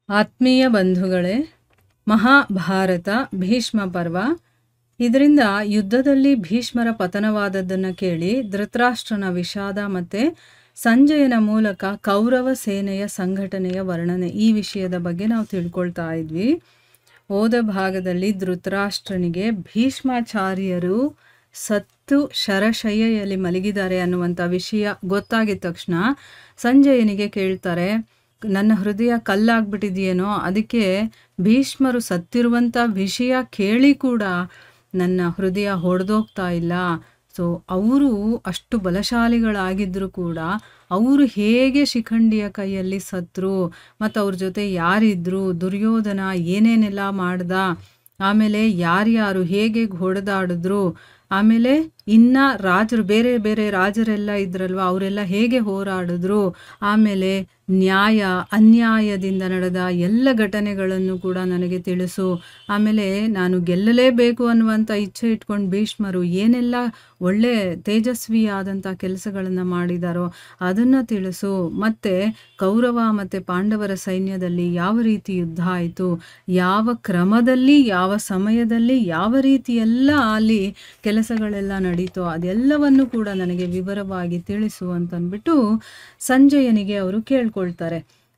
ಆತ್ಮೀಯ ಬಂಧುಗಳೇ, ಮಹಾಭಾರತ ಭೀಷ್ಮ ಪರ್ವ. ಇದರಿಂದ ಯುದ್ಧದಲ್ಲಿ ಭೀಷ್ಮರ ಪತನವಾದದ್ದನ್ನು ಕೇಳಿ ಧೃತರಾಷ್ಟ್ರನ ವಿಷಾದ ಮತ್ತು ಸಂಜಯನ ಮೂಲಕ ಕೌರವ ಸೇನೆಯ ಸಂಘಟನೆಯ ವರ್ಣನೆ, ಈ ವಿಷಯದ ಬಗ್ಗೆ ನಾವು ತಿಳ್ಕೊಳ್ತಾ ಇದ್ವಿ. ಹೋದ ಭಾಗದಲ್ಲಿ ಧೃತರಾಷ್ಟ್ರನಿಗೆ ಭೀಷ್ಮಾಚಾರ್ಯರು ಸತ್ತು ಶರಶಯ್ಯಲ್ಲಿ ಮಲಗಿದ್ದಾರೆ ಅನ್ನುವಂಥ ವಿಷಯ ಗೊತ್ತಾಗಿದ ತಕ್ಷಣ ಸಂಜಯನಿಗೆ ಕೇಳ್ತಾರೆ, ನನ್ನ ಹೃದಯ ಕಲ್ಲಾಗ್ಬಿಟ್ಟಿದೆಯೇನೋ, ಅದಕ್ಕೆ ಭೀಷ್ಮರು ಸತ್ತಿರುವಂಥ ವಿಷಯ ಕೇಳಿ ಕೂಡ ನನ್ನ ಹೃದಯ ಹೊಡೆದೋಗ್ತಾ ಇಲ್ಲ. ಸೊ ಅವರು ಅಷ್ಟು ಬಲಶಾಲಿಗಳಾಗಿದ್ದರೂ ಕೂಡ ಅವರು ಹೇಗೆ ಶಿಖಂಡಿಯ ಕೈಯಲ್ಲಿ ಸತ್ರು, ಮತ್ತು ಅವ್ರ ಜೊತೆ ಯಾರಿದ್ರು, ದುರ್ಯೋಧನ ಏನೇನೆಲ್ಲ ಮಾಡ್ದ, ಆಮೇಲೆ ಯಾರ್ಯಾರು ಹೇಗೆ ಹೊಡೆದಾಡಿದ್ರು, ಆಮೇಲೆ ಇನ್ನು ರಾಜರು ಬೇರೆ ಬೇರೆ ರಾಜರೆಲ್ಲ ಇದ್ರಲ್ವ, ಅವರೆಲ್ಲ ಹೇಗೆ ಹೋರಾಡಿದ್ರು, ಆಮೇಲೆ ನ್ಯಾಯ ಅನ್ಯಾಯದಿಂದ ನಡೆದ ಎಲ್ಲ ಘಟನೆಗಳನ್ನು ಕೂಡ ನನಗೆ ತಿಳಿಸು. ಆಮೇಲೆ ನಾನು ಗೆಲ್ಲಲೇಬೇಕು ಅನ್ನುವಂಥ ಇಚ್ಛೆ ಇಟ್ಕೊಂಡು ಭೀಷ್ಮರು ಏನೆಲ್ಲ ಒಳ್ಳೆ ತೇಜಸ್ವಿಯಾದಂಥ ಕೆಲಸಗಳನ್ನು ಮಾಡಿದಾರೋ ಅದನ್ನು ತಿಳಿಸು. ಮತ್ತು ಕೌರವ ಮತ್ತು ಪಾಂಡವರ ಸೈನ್ಯದಲ್ಲಿ ಯಾವ ರೀತಿ ಯುದ್ಧ ಆಯಿತು, ಯಾವ ಕ್ರಮದಲ್ಲಿ, ಯಾವ ಸಮಯದಲ್ಲಿ, ಯಾವ ರೀತಿ ಎಲ್ಲ ಅಲ್ಲಿ ಕೆಲಸಗಳೆಲ್ಲ ನಡೀತೋ ಅದೆಲ್ಲವನ್ನು ಕೂಡ ನನಗೆ ವಿವರವಾಗಿ ತಿಳಿಸು ಅಂತಂದ್ಬಿಟ್ಟು ಸಂಜಯನಿಗೆ ಅವರು ಕೇಳ್ಕೊಳ್ತಾರೆ.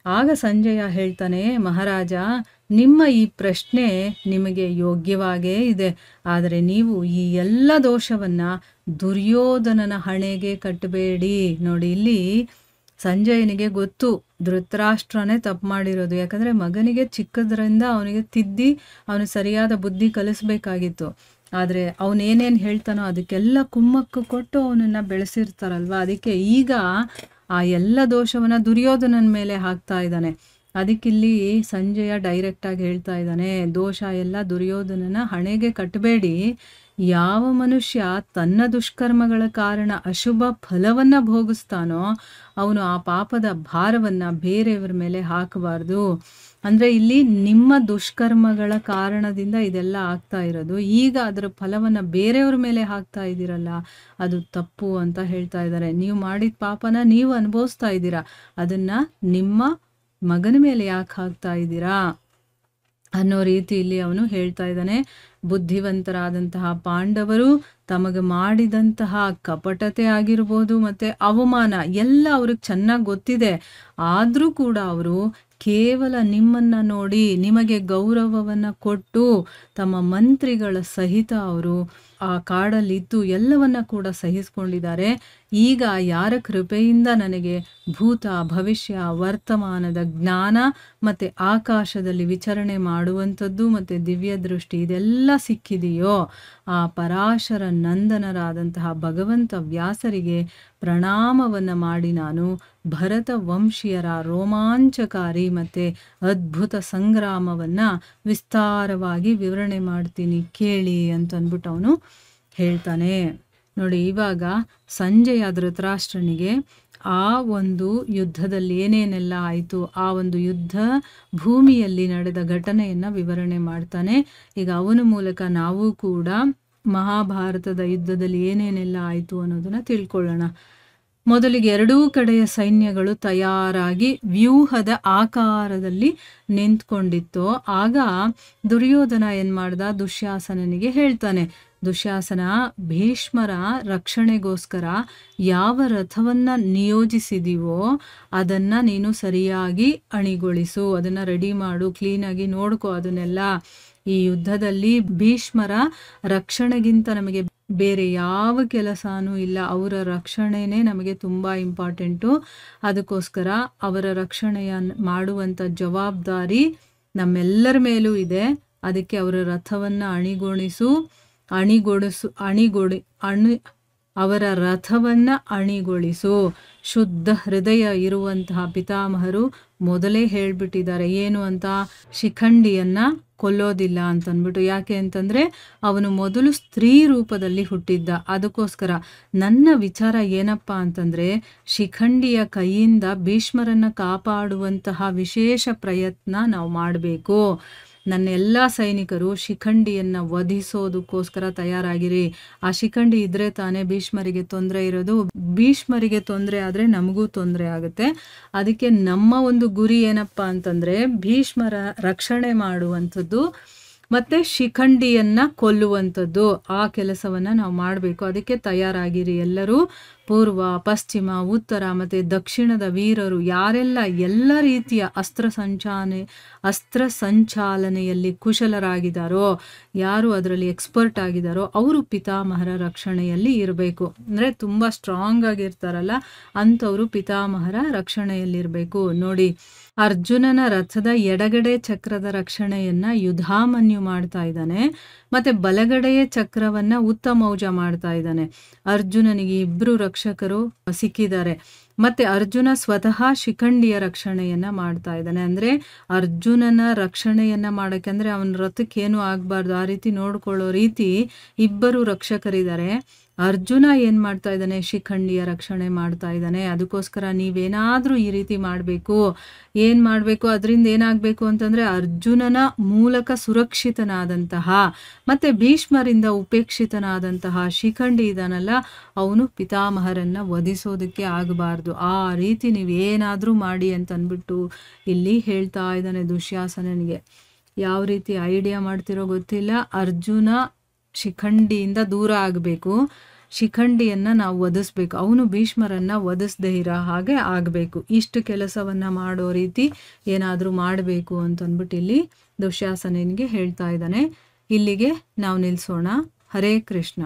ಆಗ ಸಂಜಯ ಹೇಳ್ತಾನೆ, ಮಹಾರಾಜ, ನಿಮ್ಮ ಈ ಪ್ರಶ್ನೆ ನಿಮಗೆ ಯೋಗ್ಯವಾಗೇ ಇದೆ, ಆದರೆ ನೀವು ಈ ಎಲ್ಲ ದೋಷವನ್ನು ದುರ್ಯೋಧನನ ಹಣೆಗೆ ಕಟ್ಟಬೇಡಿ. ನೋಡಿ, ಇಲ್ಲಿ ಸಂಜಯನಿಗೆ ಗೊತ್ತು ಧೃತರಾಷ್ಟ್ರನೇ ತಪ್ಪು ಮಾಡಿರೋದು, ಯಾಕಂದರೆ ಮಗನಿಗೆ ಚಿಕ್ಕದ್ರಿಂದ ಅವನಿಗೆ ತಿದ್ದಿ ಅವನು ಸರಿಯಾದ ಬುದ್ಧಿ ಕಲಿಸ್ಬೇಕಾಗಿತ್ತು. ಆದರೆ ಅವನೇನೇನು ಹೇಳ್ತಾನೋ ಅದಕ್ಕೆಲ್ಲ ಕುಮ್ಮಕ್ಕು ಕೊಟ್ಟು ಅವನನ್ನು ಬೆಳೆಸಿರ್ತಾರಲ್ವ, ಅದಕ್ಕೆ ಈಗ ಆ ಎಲ್ಲ ದೋಷವನ್ನು ದುರ್ಯೋಧನನ ಮೇಲೆ ಹಾಕ್ತಾ ಇದ್ದಾನೆ. ಅದಕ್ಕಿಲ್ಲಿ ಸಂಜಯ ಡೈರೆಕ್ಟಾಗಿ ಹೇಳ್ತಾ ಇದ್ದಾನೆ, ದೋಷ ಎಲ್ಲ ದುರ್ಯೋಧನನ ಹಣೆಗೆ ಕಟ್ಟಬೇಡಿ. ಯಾವ ಮನುಷ್ಯ ತನ್ನ ದುಷ್ಕರ್ಮಗಳ ಕಾರಣ ಅಶುಭ ಫಲವನ್ನು ಭೋಗಿಸ್ತಾನೋ ಅವನು ಆ ಪಾಪದ ಭಾರವನ್ನು ಬೇರೆಯವರ ಮೇಲೆ ಹಾಕಬಾರ್ದು. ಅಂದರೆ ಇಲ್ಲಿ ನಿಮ್ಮ ದುಷ್ಕರ್ಮಗಳ ಕಾರಣದಿಂದ ಇದೆಲ್ಲ ಆಗ್ತಾ ಇರೋದು, ಈಗ ಅದರ ಫಲವನ್ನು ಬೇರೆಯವ್ರ ಮೇಲೆ ಹಾಕ್ತಾ ಇದ್ದೀರಲ್ಲ, ಅದು ತಪ್ಪು ಅಂತ ಹೇಳ್ತಾ ಇದ್ದಾರೆ. ನೀವು ಮಾಡಿದ ಪಾಪನ ನೀವು ಅನುಭವಿಸ್ತಾ ಇದ್ದೀರಾ, ಅದನ್ನು ನಿಮ್ಮ ಮಗನ ಮೇಲೆ ಯಾಕೆ ಹಾಕ್ತಾ ಇದ್ದೀರಾ ಅನ್ನೋ ರೀತಿಯಲ್ಲಿ ಅವನು ಹೇಳ್ತಾ ಇದ್ದಾನೆ. ಬುದ್ಧಿವಂತರಾದಂತಹ ಪಾಂಡವರು ತಮಗೆ ಮಾಡಿದಂತಹ ಕಪಟತೆ ಆಗಿರ್ಬೋದು ಮತ್ತು ಅವಮಾನ ಎಲ್ಲ ಅವ್ರಿಗೆ ಚೆನ್ನಾಗಿ ಗೊತ್ತಿದೆ. ಆದರೂ ಕೂಡ ಅವರು ಕೇವಲ ನಿಮ್ಮನ್ನು ನೋಡಿ ನಿಮಗೆ ಗೌರವವನ್ನು ಕೊಟ್ಟು ತಮ್ಮ ಮಂತ್ರಿಗಳ ಸಹಿತ ಅವರು ಆ ಕಾಡಲ್ಲಿದ್ದು ಎಲ್ಲವನ್ನ ಕೂಡ ಸಹಿಸ್ಕೊಂಡಿದ್ದಾರೆ. ಈಗ ಯಾರ ಕೃಪೆಯಿಂದ ನನಗೆ ಭೂತ ಭವಿಷ್ಯ ವರ್ತಮಾನದ ಜ್ಞಾನ ಮತ್ತು ಆಕಾಶದಲ್ಲಿ ವಿಚರಣೆ ಮಾಡುವಂಥದ್ದು ಮತ್ತು ದಿವ್ಯ ದೃಷ್ಟಿ ಇದೆಲ್ಲ ಸಿಕ್ಕಿದೆಯೋ ಆ ಪರಾಶರ ನಂದನರಾದಂತಹ ಭಗವಂತ ವ್ಯಾಸರಿಗೆ ಪ್ರಣಾಮವನ್ನು ಮಾಡಿ ನಾನು ಭರತ ವಂಶೀಯರ ರೋಮಾಂಚಕಾರಿ ಮತ್ತು ಅದ್ಭುತ ಸಂಗ್ರಾಮವನ್ನು ವಿಸ್ತಾರವಾಗಿ ವಿವರಣೆ ಮಾಡ್ತೀನಿ ಕೇಳಿ ಅಂತಂದ್ಬಿಟ್ಟು ಅವನು ಹೇಳ್ತಾನೆ. ನೋಡಿ, ಇವಾಗ ಸಂಜಯ ಧೃತರಾಷ್ಟ್ರನಿಗೆ ಆ ಒಂದು ಯುದ್ಧದಲ್ಲಿ ಏನೇನೆಲ್ಲ ಆಯಿತು, ಆ ಒಂದು ಯುದ್ಧ ಭೂಮಿಯಲ್ಲಿ ನಡೆದ ಘಟನೆಯನ್ನು ವಿವರಣೆ ಮಾಡ್ತಾನೆ. ಈಗ ಅವನ ಮೂಲಕ ನಾವು ಕೂಡ ಮಹಾಭಾರತದ ಯುದ್ಧದಲ್ಲಿ ಏನೇನೆಲ್ಲ ಆಯಿತು ಅನ್ನೋದನ್ನು ತಿಳ್ಕೊಳ್ಳೋಣ. ಮೊದಲಿಗೆ ಎರಡೂ ಕಡೆಯ ಸೈನ್ಯಗಳು ತಯಾರಾಗಿ ವ್ಯೂಹದ ಆಕಾರದಲ್ಲಿ ನಿಂತ್ಕೊಂಡಿತ್ತು. ಆಗ ದುರ್ಯೋಧನ ಏನು ಮಾಡ್ದ, ದುಶ್ಯಾಸನನಿಗೆ ಹೇಳ್ತಾನೆ, ದುಶ್ಯಾಸನ, ಭೀಷ್ಮರ ರಕ್ಷಣೆಗೋಸ್ಕರ ಯಾವ ರಥವನ್ನು ನಿಯೋಜಿಸಿದೀವೋ ಅದನ್ನು ನೀನು ಸರಿಯಾಗಿ ಅಣಿಗೊಳಿಸು, ಅದನ್ನು ರೆಡಿ ಮಾಡು, ಕ್ಲೀನಾಗಿ ನೋಡ್ಕೋ ಅದನ್ನೆಲ್ಲ. ಈ ಯುದ್ಧದಲ್ಲಿ ಭೀಷ್ಮರ ರಕ್ಷಣೆಗಿಂತ ನಮಗೆ ಬೇರೆ ಯಾವ ಕೆಲಸನೂ ಇಲ್ಲ, ಅವರ ರಕ್ಷಣೆನೇ ನಮಗೆ ತುಂಬ ಇಂಪಾರ್ಟೆಂಟು. ಅದಕ್ಕೋಸ್ಕರ ಅವರ ರಕ್ಷಣೆಯ ಮಾಡುವಂಥ ಜವಾಬ್ದಾರಿ ನಮ್ಮೆಲ್ಲರ ಮೇಲೂ ಇದೆ. ಅದಕ್ಕೆ ಅವರ ರಥವನ್ನು ಅವರ ರಥವನ್ನು ಅಣಿಗೊಳಿಸು. ಶುದ್ಧ ಹೃದಯ ಇರುವಂತಹ ಪಿತಾಮಹರು ಮೊದಲೇ ಹೇಳಿಬಿಟ್ಟಿದ್ದಾರೆ ಏನು ಅಂತ, ಶಿಖಂಡಿಯನ್ನು ಕೊಲ್ಲೋದಿಲ್ಲ ಅಂತಂದ್ಬಿಟ್ಟು. ಯಾಕೆ ಅಂತಂದರೆ ಅವನು ಮೊದಲು ಸ್ತ್ರೀ ರೂಪದಲ್ಲಿ ಹುಟ್ಟಿದ್ದ. ಅದಕ್ಕೋಸ್ಕರ ನನ್ನ ವಿಚಾರ ಏನಪ್ಪ ಅಂತಂದರೆ, ಶಿಖಂಡಿಯ ಕೈಯಿಂದ ಭೀಷ್ಮರನ್ನು ಕಾಪಾಡುವಂತಹ ವಿಶೇಷ ಪ್ರಯತ್ನ ನಾವು ಮಾಡಬೇಕು. ನನ್ನ ಎಲ್ಲ ಸೈನಿಕರು ಶಿಖಂಡಿಯನ್ನು ವಧಿಸೋದಕ್ಕೋಸ್ಕರ ತಯಾರಾಗಿರಿ. ಆ ಶಿಖಂಡಿ ಇದ್ರೆ ತಾನೇ ಭೀಷ್ಮರಿಗೆ ತೊಂದರೆ ಇರೋದು. ಭೀಷ್ಮರಿಗೆ ತೊಂದರೆ ಆದರೆ ನಮಗೂ ತೊಂದರೆ ಆಗುತ್ತೆ. ಅದಕ್ಕೆ ನಮ್ಮ ಒಂದು ಗುರಿ ಏನಪ್ಪ ಅಂತಂದರೆ ಭೀಷ್ಮರ ರಕ್ಷಣೆ ಮಾಡುವಂಥದ್ದು ಮತ್ತು ಶಿಖಂಡಿಯನ್ನು ಕೊಲ್ಲುವಂಥದ್ದು. ಆ ಕೆಲಸವನ್ನು ನಾವು ಮಾಡಬೇಕು. ಅದಕ್ಕೆ ತಯಾರಾಗಿರಿ ಎಲ್ಲರೂ. ಪೂರ್ವ, ಪಶ್ಚಿಮ, ಉತ್ತರ ಮತ್ತು ದಕ್ಷಿಣದ ವೀರರು ಯಾರೆಲ್ಲ ಎಲ್ಲ ರೀತಿಯ ಅಸ್ತ್ರ ಸಂಚಾಲನೆಯಲ್ಲಿ ಕುಶಲರಾಗಿದ್ದಾರೋ, ಯಾರು ಅದರಲ್ಲಿ ಎಕ್ಸ್ಪರ್ಟ್ ಆಗಿದ್ದಾರೋ ಅವರು ಪಿತಾಮಹರ ರಕ್ಷಣೆಯಲ್ಲಿ ಇರಬೇಕು. ಅಂದರೆ ತುಂಬ ಸ್ಟ್ರಾಂಗ್ ಆಗಿರ್ತಾರಲ್ಲ ಅಂಥವರು ಪಿತಾಮಹರ ರಕ್ಷಣೆಯಲ್ಲಿರಬೇಕು. ನೋಡಿ, ಅರ್ಜುನನ ರಥದ ಎಡಗಡೆ ಚಕ್ರದ ರಕ್ಷಣೆಯನ್ನು ಯುಧಾಮನ್ಯು ಮಾಡ್ತಾ ಇದ್ದಾನೆ, ಮತ್ತು ಬಲಗಡೆಯ ಚಕ್ರವನ್ನು ಉತ್ತಮೌಜ ಮಾಡ್ತಾ ಇದ್ದಾನೆ. ಅರ್ಜುನನಿಗೆ 2 ರಕ್ಷಕರು ಸಿಕ್ಕಿದ್ದಾರೆ. ಮತ್ತು ಅರ್ಜುನ ಸ್ವತಃ ಶಿಖಂಡಿಯ ರಕ್ಷಣೆಯನ್ನು ಮಾಡ್ತಾ ಇದ್ದಾನೆ. ಅಂದರೆ ಅರ್ಜುನನ ರಕ್ಷಣೆಯನ್ನು ಮಾಡೋಕ್ಕೆ, ಅಂದರೆ ಅವನ ರಥಕ್ಕೆ ಏನೂ ಆಗಬಾರ್ದು ಆ ರೀತಿ ನೋಡ್ಕೊಳ್ಳೋ ರೀತಿ 2 ರಕ್ಷಕರಿದ್ದಾರೆ. ಅರ್ಜುನ ಏನು ಮಾಡ್ತಾ ಇದ್ದಾನೆ? ಶಿಖಂಡಿಯ ರಕ್ಷಣೆ ಮಾಡ್ತಾ ಇದ್ದಾನೆ. ಅದಕ್ಕೋಸ್ಕರ ನೀವೇನಾದರೂ ಈ ರೀತಿ ಮಾಡಬೇಕು. ಏನು ಮಾಡಬೇಕು? ಅದರಿಂದ ಏನಾಗಬೇಕು ಅಂತಂದರೆ ಅರ್ಜುನನ ಮೂಲಕ ಸುರಕ್ಷಿತನಾದಂತಹ ಮತ್ತು ಭೀಷ್ಮರಿಂದ ಉಪೇಕ್ಷಿತನಾದಂತಹ ಶಿಖಂಡಿ ಇದ್ದಾನಲ್ಲ, ಅವನು ಪಿತಾಮಹರನ್ನು ವಧಿಸೋದಕ್ಕೆ ಆಗಬಾರ್ದು. ಆ ರೀತಿ ನೀವೇನಾದರೂ ಮಾಡಿ ಅಂತಂದ್ಬಿಟ್ಟು ಇಲ್ಲಿ ಹೇಳ್ತಾ ಇದ್ದಾನೆ ದುಶ್ಯಾಸನನಿಗೆ. ಯಾವ ರೀತಿ ಐಡಿಯಾ ಮಾಡ್ತಿರೋ ಗೊತ್ತಿಲ್ಲ. ಅರ್ಜುನ ಶಿಖಂಡಿಯಿಂದ ದೂರ ಆಗಬೇಕು, ಶಿಖಂಡಿಯನ್ನು ನಾವು ವಧಿಸ್ಬೇಕು, ಅವನು ಭೀಷ್ಮರನ್ನು ವಧಿಸದೇ ಇರೋ ಹಾಗೆ ಆಗಬೇಕು. ಇಷ್ಟು ಕೆಲಸವನ್ನು ಮಾಡೋ ರೀತಿ ಏನಾದರೂ ಮಾಡಬೇಕು ಅಂತಂದ್ಬಿಟ್ಟು ಇಲ್ಲಿ ದುಶ್ಯಾಸನನಿಗೆ ಹೇಳ್ತಾ ಇದ್ದಾನೆ. ಇಲ್ಲಿಗೆ ನಾವು ನಿಲ್ಲಿಸೋಣ. ಹರೇ ಕೃಷ್ಣ.